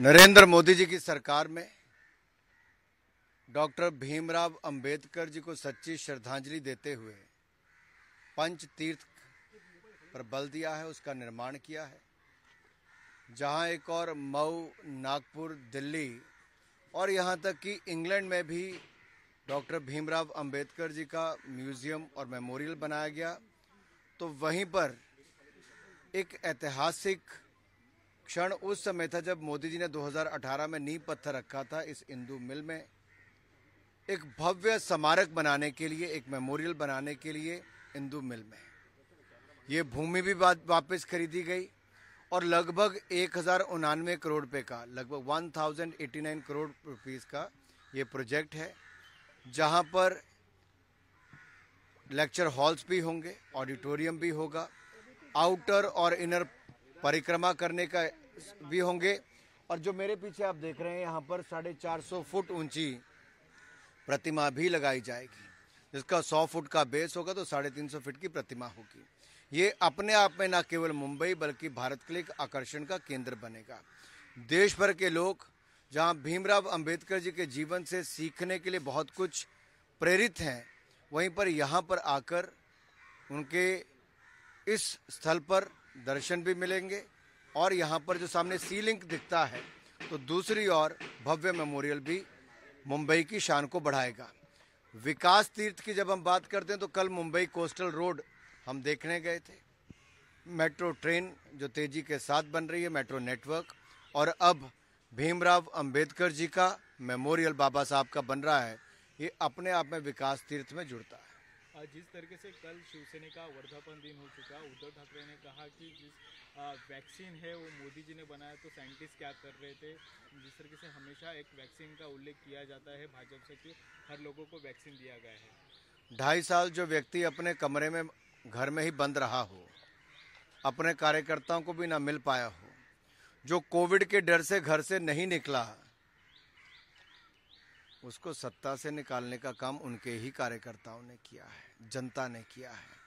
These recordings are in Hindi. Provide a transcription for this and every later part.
नरेंद्र मोदी जी की सरकार में डॉक्टर भीमराव अंबेडकर जी को सच्ची श्रद्धांजलि देते हुए पंच तीर्थ पर बल दिया है, उसका निर्माण किया है। जहां एक और मऊ, नागपुर, दिल्ली और यहां तक कि इंग्लैंड में भी डॉक्टर भीमराव अंबेडकर जी का म्यूजियम और मेमोरियल बनाया गया, तो वहीं पर एक ऐतिहासिक क्षण उस समय था जब मोदी जी ने 2018 में नींव पत्थर रखा था इस इंदू मिल में एक भव्य स्मारक बनाने के लिए, एक मेमोरियल बनाने के लिए इंदू मिल में। ये भूमि भी वापस खरीदी गई और लगभग 1099 करोड़ रुपए का, लगभग 1089 करोड़ रुपीस का ये प्रोजेक्ट है, जहां पर लेक्चर हॉल्स भी होंगे, ऑडिटोरियम भी होगा, आउटर और इनर परिक्रमा करने का भी होंगे। और जो मेरे पीछे आप देख रहे हैं, यहाँ पर 450 फुट ऊंची प्रतिमा भी लगाई जाएगी, जिसका 100 फुट का बेस होगा तो 350 फीट की प्रतिमा होगी। ये अपने आप में न केवल मुंबई बल्कि भारत के लिए एक आकर्षण का केंद्र बनेगा। देश भर के लोग जहां भीमराव अंबेडकर जी के जीवन से सीखने के लिए बहुत कुछ प्रेरित हैं, वहीं पर यहाँ पर आकर उनके इस स्थल पर दर्शन भी मिलेंगे। और यहाँ पर जो सामने सी लिंक दिखता है, तो दूसरी ओर भव्य मेमोरियल भी मुंबई की शान को बढ़ाएगा। विकास तीर्थ की जब हम बात करते हैं तो कल मुंबई कोस्टल रोड हम देखने गए थे, मेट्रो ट्रेन जो तेजी के साथ बन रही है, मेट्रो नेटवर्क, और अब भीमराव अंबेडकर जी का मेमोरियल बाबा साहब का बन रहा है। ये अपने आप में विकास तीर्थ में जुड़ता है। जिस तरीके से कल शिवसेना का वर्धापन दिन हो चुका, उद्धव ठाकरे ने कहा कि जिस वैक्सीन है वो मोदी जी ने बनाया, तो साइंटिस्ट क्या कर रहे थे। जिस तरीके से हमेशा एक वैक्सीन का उल्लेख किया जाता है भाजपा से कि हर लोगों को वैक्सीन दिया गया है। 2.5 साल जो व्यक्ति अपने कमरे में घर में ही बंद रहा हो, अपने कार्यकर्ताओं को भी ना मिल पाया हो, जो कोविड के डर से घर से नहीं निकला, उसको सत्ता से निकालने का काम उनके ही कार्यकर्ताओं ने किया है, जनता ने किया है।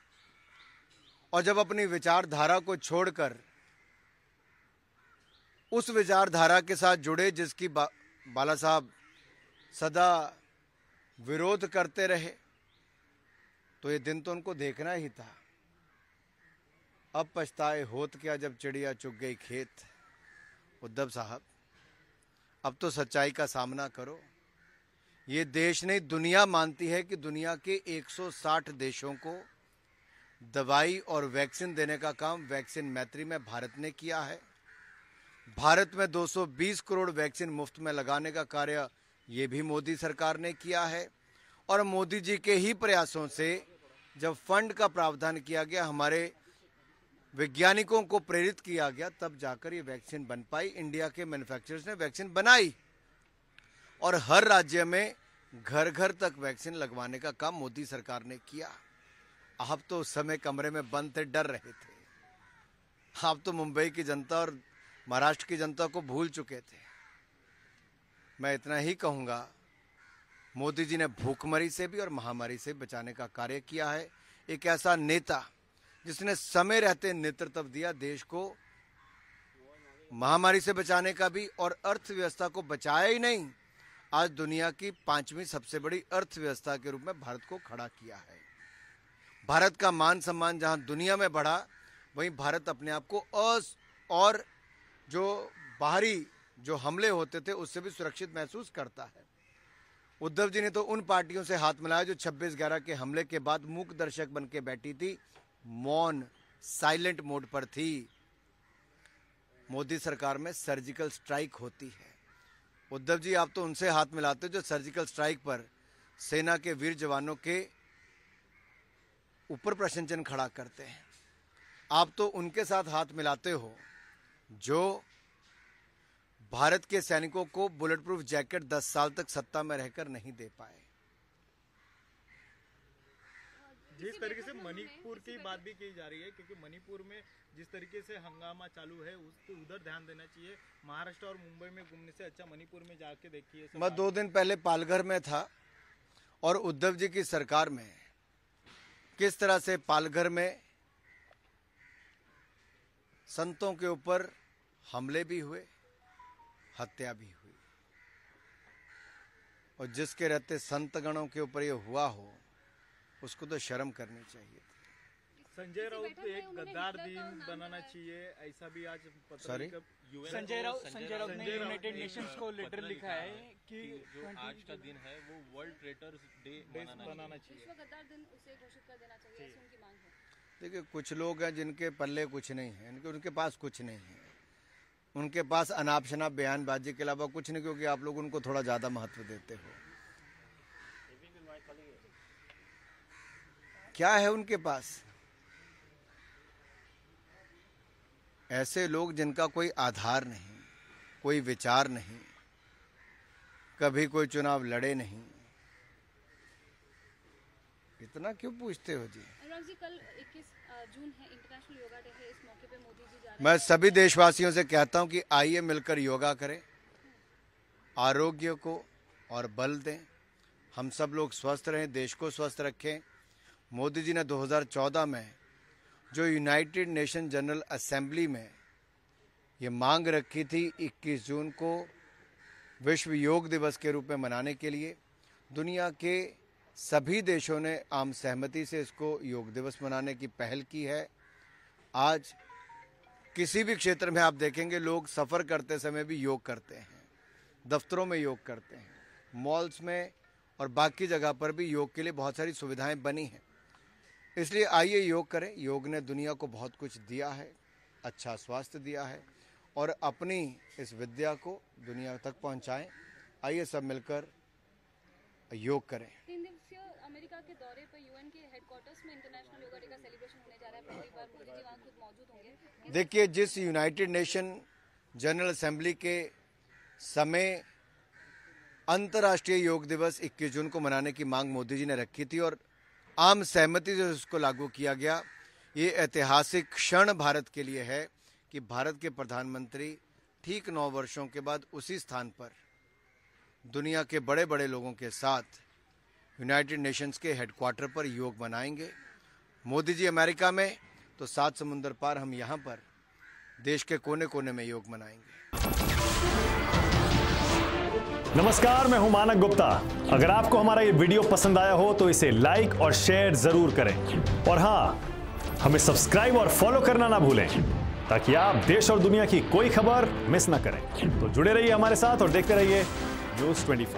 और जब अपनी विचारधारा को छोड़कर उस विचारधारा के साथ जुड़े जिसकी बाला साहब सदा विरोध करते रहे, तो ये दिन तो उनको देखना ही था। अब पछताए होत क्या जब चिड़िया चुग गई खेत। उद्धव साहब, अब तो सच्चाई का सामना करो। ये देश नहीं, दुनिया मानती है कि दुनिया के 160 देशों को दवाई और वैक्सीन देने का काम वैक्सीन मैत्री में भारत ने किया है। भारत में 220 करोड़ वैक्सीन मुफ्त में लगाने का कार्य ये भी मोदी सरकार ने किया है। और मोदी जी के ही प्रयासों से जब फंड का प्रावधान किया गया, हमारे वैज्ञानिकों को प्रेरित किया गया, तब जाकर ये वैक्सीन बन पाई। इंडिया के मैन्युफैक्चरर्स ने वैक्सीन बनाई और हर राज्य में घर घर तक वैक्सीन लगवाने का काम मोदी सरकार ने किया। आप तो उस समय कमरे में बंद थे, डर रहे थे। आप तो मुंबई की जनता और महाराष्ट्र की जनता को भूल चुके थे। मैं इतना ही कहूंगा, मोदी जी ने भूखमरी से भी और महामारी से बचाने का कार्य किया है। एक ऐसा नेता जिसने समय रहते नेतृत्व दिया देश को, महामारी से बचाने का भी, और अर्थव्यवस्था को बचाया ही नहीं, आज दुनिया की 5वीं सबसे बड़ी अर्थव्यवस्था के रूप में भारत को खड़ा किया है। भारत का मान सम्मान जहां दुनिया में बढ़ा, वहीं भारत अपने आप को और जो बाहरी जो हमले होते थे उससे भी सुरक्षित महसूस करता है। उद्धव जी ने तो उन पार्टियों से हाथ मिलाया जो 26/11 के हमले के बाद मूक दर्शक बन के बैठी थी, मौन, साइलेंट मोड पर थी। मोदी सरकार में सर्जिकल स्ट्राइक होती है। उद्धव जी, आप तो उनसे हाथ मिलाते हो जो सर्जिकल स्ट्राइक पर सेना के वीर जवानों के ऊपर प्रश्न चिन्ह खड़ा करते हैं। आप तो उनके साथ हाथ मिलाते हो जो भारत के सैनिकों को बुलेट प्रूफ जैकेट 10 साल तक सत्ता में रहकर नहीं दे पाए। जिस तरीके से मणिपुर की बात भी की जा रही है, क्योंकि मणिपुर में जिस तरीके से हंगामा चालू है उसको उधर ध्यान देना चाहिए। महाराष्ट्र और मुंबई में घूमने से अच्छा मणिपुर में जाके देखिए। मैं 2 दिन पहले पालघर में था और उद्धव जी की सरकार में किस तरह से पालघर में संतों के ऊपर हमले भी हुए, हत्या भी हुई, और जिसके रहते संत गणों के ऊपर ये हुआ हो उसको तो शर्म करनी चाहिए। संजय राउत को एक गद्दार दिन बनाना चाहिए, ऐसा भी आज सॉरी संजय राउत ने यूनाइटेड नेशंस को लेटर लिखा है कि जो आज का दिन है वो वर्ल्ड ट्रेटर्स डे बनाना चाहिए। गद्दार दिन उसे घोषित कर देना चाहिए, ऐसी उनकी मांग है। देखिए, कुछ लोग हैं जिनके पल्ले कुछ नहीं है, उनके पास कुछ नहीं है, उनके पास अनाप शनाप बयानबाजी के अलावा कुछ नहीं, क्योंकि आप लोग उनको थोड़ा ज्यादा महत्व देते हो। क्या है उनके पास? ऐसे लोग जिनका कोई आधार नहीं, कोई विचार नहीं, कभी कोई चुनाव लड़े नहीं, इतना क्यों पूछते हो जी? अनुराग जी, कल 21 जून है, इंटरनेशनल योगा डे है। इस मौके पे मोदी जी जा रहे हैं। मैं सभी देशवासियों से कहता हूं कि आइए मिलकर योगा करें, आरोग्य को और बल दें, हम सब लोग स्वस्थ रहें, देश को स्वस्थ रखें। मोदी जी ने 2014 में जो यूनाइटेड नेशन जनरल असेंबली में ये मांग रखी थी 21 जून को विश्व योग दिवस के रूप में मनाने के लिए, दुनिया के सभी देशों ने आम सहमति से इसको योग दिवस मनाने की पहल की है। आज किसी भी क्षेत्र में आप देखेंगे लोग सफ़र करते समय भी योग करते हैं, दफ्तरों में योग करते हैं, मॉल्स में और बाकी जगह पर भी योग के लिए बहुत सारी सुविधाएं बनी हैं। इसलिए आइए योग करें। योग ने दुनिया को बहुत कुछ दिया है, अच्छा स्वास्थ्य दिया है, और अपनी इस विद्या को दुनिया तक पहुंचाएं। आइए सब मिलकर योग करें। 3 दिवसीय अमेरिका के दौरे पर यूएन के हेडक्वार्टर्स में इंटरनेशनल योगा डे का सेलिब्रेशन होने जा रहा है। पहली बार मोदी जी वहां खुद मौजूद होंगे। देखिए, जिस यूनाइटेड नेशन जनरल असेंबली के समय अंतर्राष्ट्रीय योग दिवस 21 जून को मनाने की मांग मोदी जी ने रखी थी और आम सहमति से उसको लागू किया गया, ये ऐतिहासिक क्षण भारत के लिए है कि भारत के प्रधानमंत्री ठीक 9 वर्षों के बाद उसी स्थान पर दुनिया के बड़े बड़े लोगों के साथ यूनाइटेड नेशंस के हेडक्वार्टर पर योग मनाएंगे। मोदी जी अमेरिका में, तो 7 समुंदर पार हम यहाँ पर देश के कोने कोने में योग मनाएंगे। नमस्कार, मैं हूं मानक गुप्ता। अगर आपको हमारा ये वीडियो पसंद आया हो तो इसे लाइक और शेयर जरूर करें, और हां, हमें सब्सक्राइब और फॉलो करना ना भूलें ताकि आप देश और दुनिया की कोई खबर मिस ना करें। तो जुड़े रहिए हमारे साथ और देखते रहिए न्यूज़ 24।